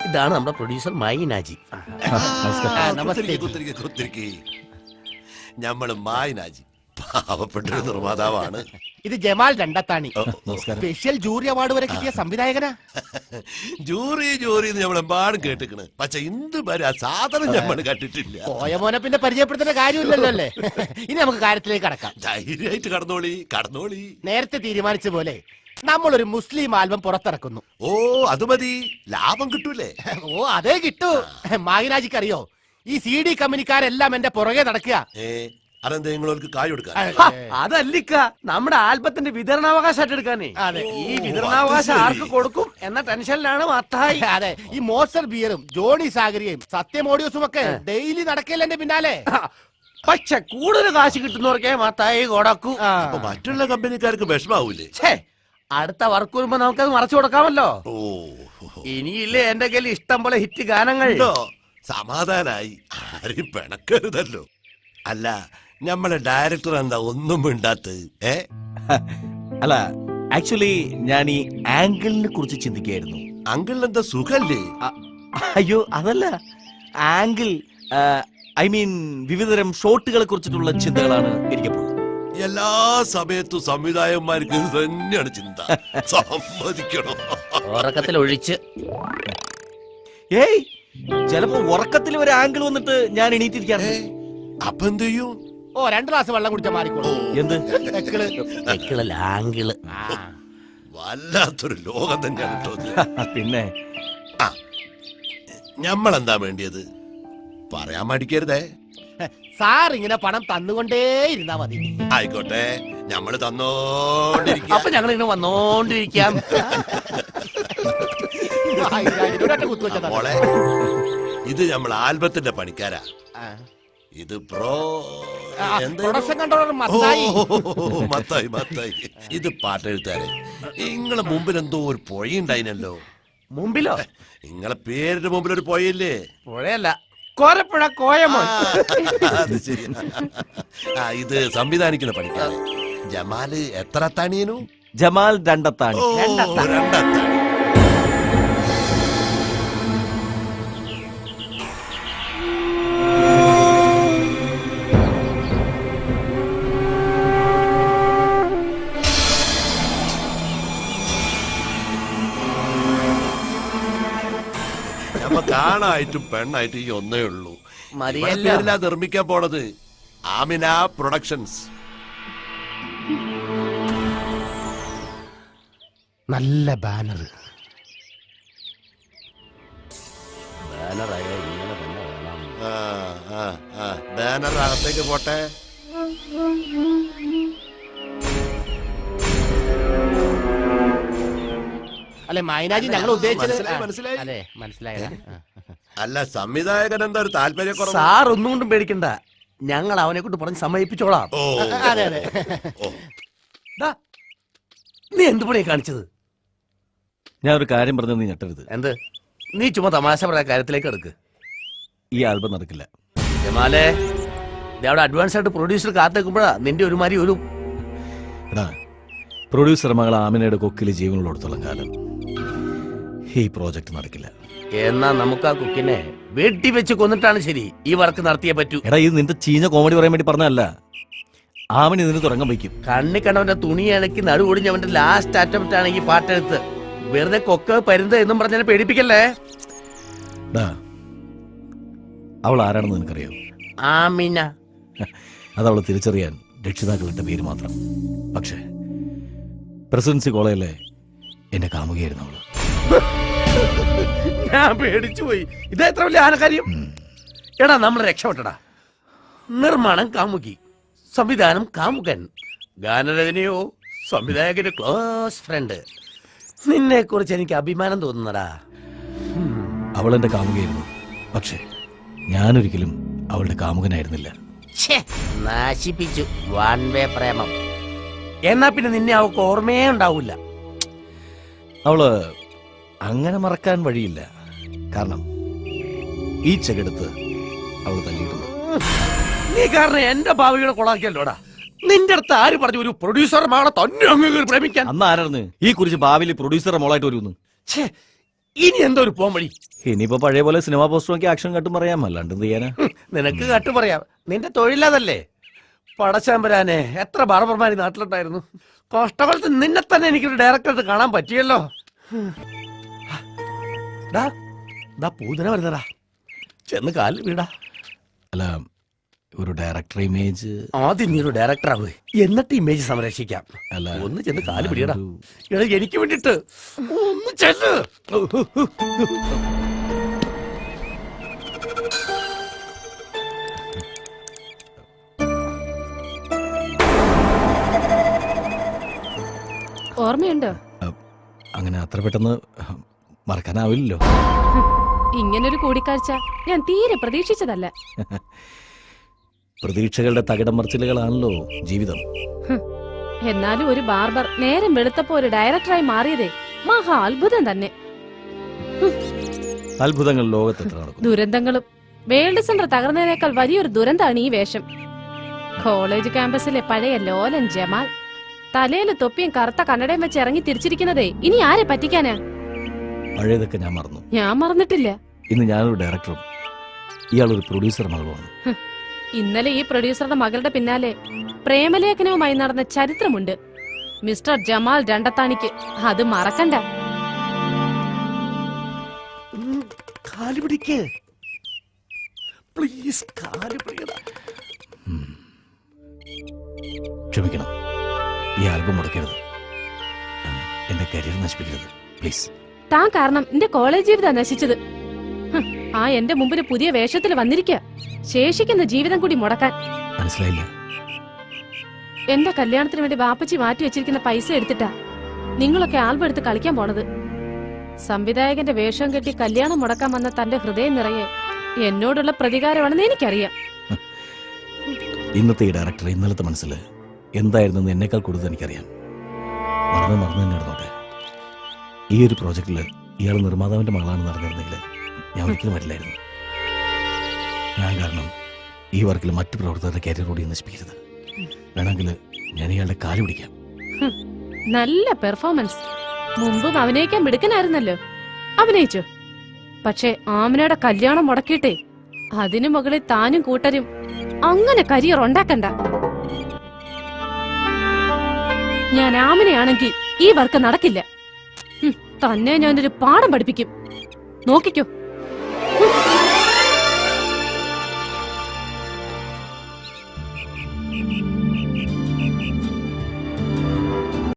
ഇതാണ് നമ്മുടെ പ്രൊഡ്യൂസർ മൈനാജി. ഞമ്മള് മായനാജി പാവപ്പെട്ടൊരു നിർമ്മാതാവാണ്. ഇത് Jamal Randathani, special jury award വരെ കിട്ടിയ സംവിധായകനാ. ജൂറി ജൂറി നമ്മളെമ്പാടും കേട്ടിക്കണ്, പക്ഷെ ഇന്ത് വരെ സാധനം നമ്മൾ കണ്ടിട്ടില്ല. പോയമോനെ പിന്നെ പരിചയപ്പെടുത്തേണ്ട കാര്യമില്ലല്ലോ അല്ലേ. ഇനി നമുക്ക് കാര്യത്തിലേക്ക് കടക്കാം. ധൈര്യമായിട്ട് കടന്നോളി കടന്നോളി. നേരത്തെ തീരുമാനിച്ച പോലെ നമ്മളൊരു മുസ്ലിം ആൽബം പുറത്തിറക്കുന്നു. ഓ അത് മതി, ലാഭം കിട്ടൂലേ? ഓ അതേ കിട്ടൂ. മാഹിനാജിക്ക് അറിയോ, ഈ CD കമ്പനിക്കാരെല്ലാം എന്റെ പുറകെ നടക്കുക. അതെന്താ നിങ്ങൾക്ക് കായ് കൊടുക്കാൻ? അതല്ലിക്ക, നമ്മുടെ ആൽബത്തിന്റെ വിതരണാവകാശമായിട്ട് എടുക്കാനേ. ഈ വിതരണാവകാശം ആർക്ക് കൊടുക്കും എന്ന ടെൻഷനിലാണ് മത്തായി. അതെ, ഈ മോസ്റ്റർ ബിയറും ജോണി സാഗരിയും സത്യം ഓഡിയോസും ഒക്കെ ഡെയിലി നടക്കല്ലേ എന്റെ പിന്നാലെ. പക്ഷെ കൂടുതൽ കാശ് കിട്ടുന്നവർക്കേ മത്തായി കൊടുക്കൂ. മറ്റുള്ള കമ്പനിക്കാർക്ക് വിഷമാവൂലേ? അടുത്ത വർക്ക് വരുമ്പോ നമുക്കത് മറച്ചു കൊടുക്കാമല്ലോ. ഓ ഇനിയില്ലേ എന്റെ കയ്യിൽ ഇഷ്ടം പോലെ ഹിറ്റ് ഗാനങ്ങൾ. സമാധാനായി, ആരും പിണക്കരുതല്ലോ. അല്ല, നമ്മളെ ഡയറക്ടർ എന്താ ഒന്നും മിണ്ടാത്തത്? അല്ല, ആക്ച്വലി ഞാൻ ഈ ആംഗിളിനെ കുറിച്ച് ചിന്തിക്കുകയായിരുന്നു. അങ്കിളിന് എന്താ സുഖല്ലേ? അയ്യോ അതല്ല, ആംഗിൾ ഐ മീൻ വിവിധതരം ഷോട്ടുകളെ കുറിച്ചിട്ടുള്ള ചിന്തകളാണ് എനിക്കപ്പോൾ. എല്ലാ സമയത്തും സംവിധായകന്മാർക്ക് ഇത് തന്നെയാണ് ചിന്ത. സമ്മതിക്കണോ? ഉറക്കത്തിൽ ഒഴിച്ച്. ഏയ്, ചിലപ്പോ ഉറക്കത്തിൽ ഒരു ആംഗിൾ വന്നിട്ട് ഞാൻ എണീറ്റിരിക്കാണ്. അപ്പൊ എന്ത് ചെയ്യും? 2 ഗ്ലാസ് വെള്ളം കുടിച്ചാൽ മാറിക്കോളൂ. എന്ത് ആംഗിള്? വല്ലാത്തൊരു ലോകം തന്നെയാണ് കേട്ടോ. പിന്നെ ഞമ്മളെന്താ വേണ്ടിയത് പറയാൻ മടിക്കരുതേ. സാർ ഇങ്ങനെ പണം തന്നുകൊണ്ടേ ഇരുന്നാ മതി. ആയിക്കോട്ടെ, ഞമ്മള് തന്നോണ്ടിരിക്കാം. അപ്പൊ ഞങ്ങൾ ഇങ്ങനെ വന്നോണ്ടിരിക്കാം. മോളെ, ഇത് നമ്മൾ ആൽബത്തിന്റെ പണിക്കാരാ. ഇത് പ്രൊഡക്ഷൻ കൺട്രോളർ മത്തായി. മത്തായി മത്തായി. ഇത് പാട്ടെഴുത്താരെ. നിങ്ങളെ മുമ്പിൽ എന്തോ ഒരു പുഴയുണ്ടായിനല്ലോ. മുമ്പിലോ? നിങ്ങളെ പേരിന്റെ മുമ്പിൽ ഒരു പുഴയില്ലേ? പുഴയല്ല, കോരപ്പുഴ, കോയമോൻ. അത് ശരി. ഇത് സംവിധാനിക്കുന്ന പണിക്കാരെ. ജമാല് എത്ര തണിയനു? ജമാൽ രണ്ടത്താണി. രണ്ടത്താണി. കാണായിട്ടും പെണ്ണായിട്ടും ഈ ഒന്നേ ഉള്ളൂ. നിർമ്മിക്കാൻ പോണത് ആമിന പ്രൊഡക്ഷൻസ്. നല്ല ബാനർ. ബാനർ അകത്തേക്ക് പോട്ടെ. അല്ലെ മൈനാജി, ഞങ്ങൾ ഉദ്ദേശിച്ചത് മനസ്സിലായി. അതെ, മനസ്സിലായ. അല്ല, സംവിധായകൻ എന്താ ഒരു താല്പര്യം? സാർ ഒന്നും കൊണ്ടും പേടിക്കണ്ട, ഞങ്ങൾ അവനെ കൊണ്ട് പറഞ്ഞ് സമ്മതിപ്പിച്ചോളാം. അതെ അതെ. നീ എന്ത് പണിയാ കാണിച്ചത്? ഞാൻ ഒരു കാര്യം പറഞ്ഞത് നീ ഞെട്ടരുത്. എന്ത്? നീ ചുമ്മാ തമാശ പറയാ കാര്യത്തിലേക്ക് എടുക്ക്. ഈ ആൽബം നടക്കില്ല. ജമാലേ, അവിടെ അഡ്വാൻസ് ആയിട്ട് പ്രൊഡ്യൂസർ കാത്തേക്കുമ്പോഴാ നിന്റെ ഒരുമാതിരി ഒരു. എടാ, പ്രൊഡ്യൂസർ മകൾ ആമിനയുടെ കൊക്കില് ജീവനുള്ളടത്തോളം കാലം ഈ പ്രോജക്ട് നടക്കില്ല. എന്നാ നമുക്ക് ആ കുക്കിനെ വെട്ടി വെച്ച് കൊന്നിട്ടാണ് ശരി ഈ വർക്ക് നടത്തിയേ പറ്റൂ. എടാ, ഇത് നിന്റെ ചീഞ്ഞ കോമഡി പറയാൻ വേണ്ടി പറഞ്ഞല്ല. ആമിന് ഇതിന് തുടങ്ങാൻ വയ്ക്കും. കണ്ണി കണ്ടവന്റെ തുണി ഇണക്കി നടുവൊടിഞ്ഞവന്റെ ലാസ്റ്റ് അറ്റംപ്റ്റ് ആണ് ഈ പാട്ടെടുത്ത്. വെറുതെ കൊക്ക് പരുന്ത് എന്നും പറഞ്ഞാൽ പേടിപ്പിക്കല്ലേ. അവൾ ആരാണെന്ന് നിനക്കറിയോ? ആമിന. അതവളെ തിരിച്ചറിയാൻ രക്ഷിതാക്കളിട്ട പേര് മാത്രം. പക്ഷേ പ്രസിഡൻസി കോളേജിലെ എന്നെ കാമുകയായിരുന്നു അവള്. ഞാൻ പേടിച്ചു പോയി. ഇത് എത്ര വലിയ ആനക്കാര്യം. എടാ, നമ്മൾ രക്ഷപ്പെട്ടടാ. നിർമ്മാണം കാമുകി, സംവിധാനം കാമുകൻ, ഗാനരചനയോ സംവിധായകന്റെ ക്ലോസ് ഫ്രണ്ട്. നിന്നെ കുറിച്ച് എനിക്ക് അഭിമാനം തോന്നുന്നടാ. അവളെന്റെ കാമുകയായിരുന്നു, പക്ഷേ ഞാനൊരിക്കലും അവളുടെ കാമുകനായിരുന്നില്ല. നാശിപ്പിച്ചു വൺ വേ പ്രേമം. എന്നാ പിന്നെ നിന്നെ അവൾക്ക് ഓർമ്മയേ ഉണ്ടാവൂല. അവള് അങ്ങനെ മറക്കാൻ വഴിയില്ല. കാരണം ഈ ചെകെടുത്ത് അവള് തല്ലിയിരുന്നു. നീ കാരണം എന്റെ ഭാവികളെ കൊളാക്കിയല്ലോടാ. നിന്റെ അടുത്ത് ആര് പറഞ്ഞു ഒരു പ്രൊഡ്യൂസർ മകളെ തന്നെ പ്രേമിക്കാൻ? അന്ന് ആരായിരുന്നു ഈ കുറിച്ച് ഭാവിയിൽ പ്രൊഡ്യൂസറെ മോളായിട്ട് വരുന്നു? ഇനി എന്തോ ഒരു പോംവഴി. ഇനിയിപ്പോ പഴയ പോലെ സിനിമാ പോസ്റ്റർ നോക്കി ആക്ഷൻ കട്ടും പറയാം, അല്ലാണ്ട് എന്ത് ചെയ്യാനാ? നിനക്ക് കട്ടു പറയാം, നിന്റെ തൊഴിലതല്ലേ. പടച്ചാമ്പരാനെ, എത്ര ബാർബർമാർ നാട്ടിലുണ്ടായിരുന്നു. കഷ്ടകാലത്ത് നിന്നെ തന്നെ എനിക്കൊരു ഡയറക്ടറായിട്ട് കാണാൻ പറ്റിയല്ലോ. പൂതന വരുന്നടാ, ചെന്ന് കാലിൽ വീടാ. അല്ല, ഒരു ഡയറക്ടർ ഇമേജ്. ആദ്യം നീ ഒരു ഡയറക്ടർ ആവുക, എന്നിട്ട് ഇമേജ് സംരക്ഷിക്കാം. അല്ല, ഒന്ന് ചെന്ന് കാല് പിടിയടാ. എടാ, എനിക്ക് വേണ്ടിട്ട് ഒന്ന് ചെല്ല്. ഓർമ്മയുണ്ടോ? അങ്ങനെ അത്ര പെട്ടെന്ന് മറക്കാനാവില്ലല്ലോ. ഇങ്ങനൊരു കൂടിക്കാഴ്ച ഞാൻ തീരെ പ്രതീക്ഷിച്ചതല്ല. പ്രതീക്ഷകളുടെ തകിടം മറിച്ചിലുകളാണല്ലോ ജീവിതം. എന്നാലും ഒരു ബാർബർ നേരം വെളുത്തപ്പോ ഒരു ഡയറക്ടറായി മാറിയതേ മഹാ അത്ഭുതം തന്നെ. അത്ഭുതങ്ങൾ ലോകത്ത് എത്ര നടക്കും. ദുരന്തങ്ങളും. വേൾഡ് സെന്റർ തകർന്നതിനേക്കാൾ വലിയൊരു ദുരന്തമാണ് ഈ വേഷം. കോളേജ് ക്യാമ്പസിലെ പഴയ ലോലൻ ജമാൽ തലയില് തൊപ്പിയും കറുത്ത കണ്ണടയും വെച്ച് ഇറങ്ങി തിരിച്ചിരിക്കുന്നതേ ഇനി ആരെ പറ്റിക്കാനാ? പഴയതൊക്കെ ഞാൻ മറന്നു. ഞാൻ മറന്നിട്ടില്ല. ഇന്ന് ഞാനൊരു ഡയറക്ടറും ഇയാളൊരു പ്രൊഡ്യൂസർ മകളുമാണ്. ഇന്നലെ ഈ പ്രൊഡ്യൂസറുടെ മകളുടെ പിന്നാലെ പ്രേമലേഖനവുമായി നടന്ന ചരിത്രമുണ്ട് മിസ്റ്റർ ജമാൽ രണ്ടത്താണിക്ക്. അത് മറക്കണ്ട. കാല് പിടിക്ക് പ്ലീസ്, കാല് പിടിക്കടാ. ക്ഷമിക്കണം, ഈ ആൽബം മുടക്കരുത്. എന്റെ കരിയർ നശിപ്പിക്കരുത് പ്ലീസ്. താൻ കാരണം എന്റെ കോളേജ് ജീവിതം നശിച്ചത്. ആ എന്റെ മുമ്പിൽ പുതിയ വേഷത്തിൽ വന്നിരിക്ക, ശേഷിക്കുന്ന ജീവിതം കൂടി മുടക്കാൻ. മനസ്സിലായില്ല. എന്റെ കല്യാണത്തിന് വേണ്ടി ബാപ്പച്ചി മാറ്റി വെച്ചിരിക്കുന്ന പൈസ എടുത്തിട്ടാ നിങ്ങളൊക്കെ ആൽബം എടുത്ത് കളിക്കാൻ പോണത്. സംവിധായകന്റെ വേഷം കെട്ടി കല്യാണം മുടക്കാൻ വന്ന തന്റെ ഹൃദയം നിറയെ എന്നോടുള്ള പ്രതികാരമാണെന്ന് എനിക്കറിയാം. ഇന്നത്തെ ഈ ഡയറക്ടർ ഇന്നലത്തെ മനസ്സിൽ എന്തായിരുന്നെന്ന് എന്നെക്കാൾ കൂടുതൽ എനിക്കറിയാം. മറന്നു തന്നെ നടന്നോട്ടെ. ഈ ഒരു പ്രോജക്റ്റിൽ ഇയാൾ നിർമ്മാതാവിന്റെ മകളാണ് നടന്നിരുന്നെങ്കിൽ ഞാൻ ഒരിക്കലും വരില്ലായിരുന്നു. ഞാൻ കാരണം ഈ വർക്കിൽ മറ്റു പ്രവർത്തകരുടെ കരിയർ കൂടി നശിപ്പിക്കരുത്. വേണമെങ്കിൽ ഞാൻ ഇയാളുടെ കാല് പിടിക്കാം. നല്ല പെർഫോമൻസ്. മുമ്പും അഭിനയിക്കാൻ മിടുക്കനായിരുന്നല്ലോ. അഭിനയിച്ചു. പക്ഷെ ആമനയുടെ കല്യാണം മുടക്കിയിട്ടേ അതിനു മുകളിൽ താനും കൂട്ടരും അങ്ങനെ കരിയർ ഉണ്ടാക്കണ്ട. ഞാൻ ആമനയാണെങ്കിൽ ഈ വർക്ക് നടക്കില്ല. തന്നെ ഞാനൊരു പാഠം പഠിപ്പിക്കും. നോക്കിക്കോ.